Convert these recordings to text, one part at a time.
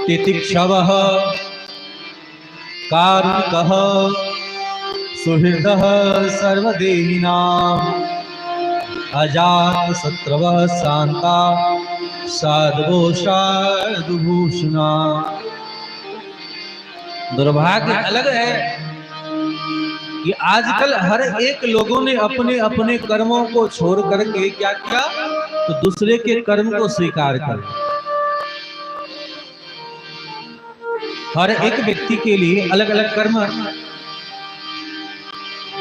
तितिक्षवः कारुणिकः सुहृदः सर्वदेहिनाम् अजातशत्रवः शान्ता साधवो साधुभूषणा। दुर्भाग्य अलग है कि आजकल हर एक लोगों ने अपने अपने कर्मों को छोड़ करके क्या किया, तो दूसरे के कर्म को स्वीकार कर। हर एक व्यक्ति के लिए अलग अलग कर्म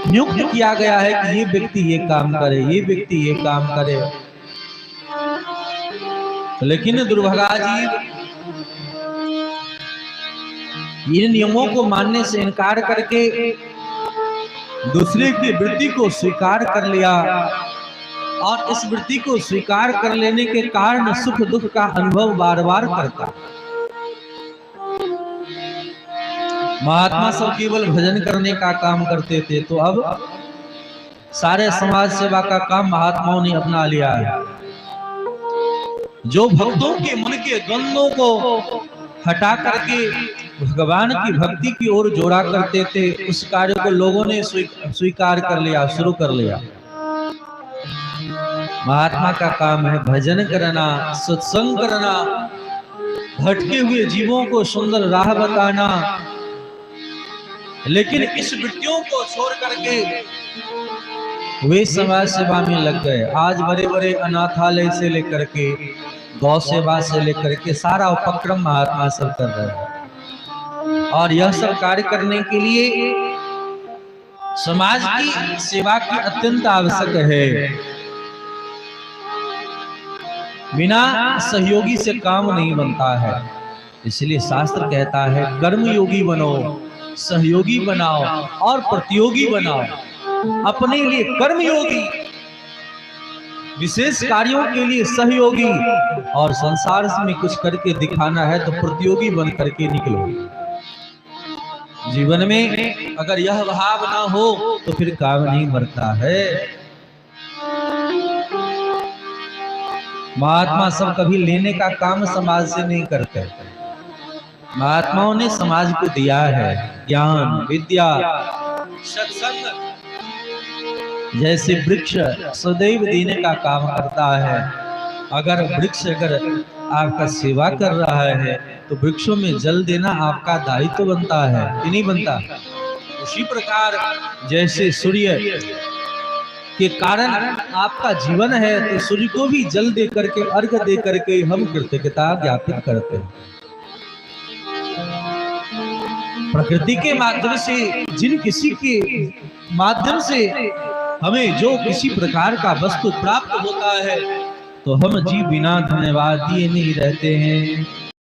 नियुक्त किया गया है कि ये व्यक्ति ये काम करे, ये व्यक्ति ये काम करे। लेकिन दुर्भागा जी इन नियमों को मानने से इनकार करके दूसरे की वृत्ति को स्वीकार कर लिया, और इस वृत्ति को स्वीकार कर लेने के कारण सुख दुख का अनुभव बार बार करता। महात्मा सब केवल भजन करने का काम करते थे, तो अब सारे समाज सेवा का काम महात्माओं ने अपना लिया है। जो भक्तों के मन के द्वंद्वों को हटा करके भगवान की भक्ति की ओर जोड़ा करते थे, उस कार्य को लोगों ने स्वीकार कर लिया, शुरू कर लिया। महात्मा का काम है भजन करना, सत्संग करना, भटके हुए जीवों को सुंदर राह बताना। लेकिन इस वृत्तियों को छोड़ करके वे समाज सेवा में लग गए। आज बड़े बड़े अनाथालय से लेकर के गौ सेवा से लेकर के सारा उपक्रम महात्मा सब कर रहे हैं, और यह सब कार्य करने के लिए समाज की सेवा की अत्यंत आवश्यक है। बिना सहयोगी से काम नहीं बनता है। इसलिए शास्त्र कहता है कर्मयोगी बनो, सहयोगी बनाओ और प्रतियोगी बनाओ। अपने लिए कर्मयोगी, विशेष कार्यों के लिए सहयोगी, और संसार में कुछ करके दिखाना है तो प्रतियोगी बन करके निकलो। जीवन में अगर यह भाव ना हो तो फिर काम नहीं बढ़ता है। महात्मा सब कभी लेने का काम समाज से नहीं करते। महात्माओं ने समाज को दिया है ज्ञान, विद्या, सत्संग। जैसे वृक्ष सदैव देने का काम करता है, अगर वृक्ष अगर आपका सेवा कर रहा है तो वृक्षों में जल देना आपका दायित्व बनता है कि नहीं बनता। उसी प्रकार जैसे सूर्य के कारण आपका जीवन है, तो सूर्य को भी जल दे करके, अर्घ दे करके हम कृतज्ञता ज्ञापित करते हैं। प्रकृति के माध्यम से, जिन किसी के माध्यम से हमें जो किसी प्रकार का वस्तु प्राप्त होता है, तो हम जी बिना धन्यवाद दिए नहीं रहते हैं।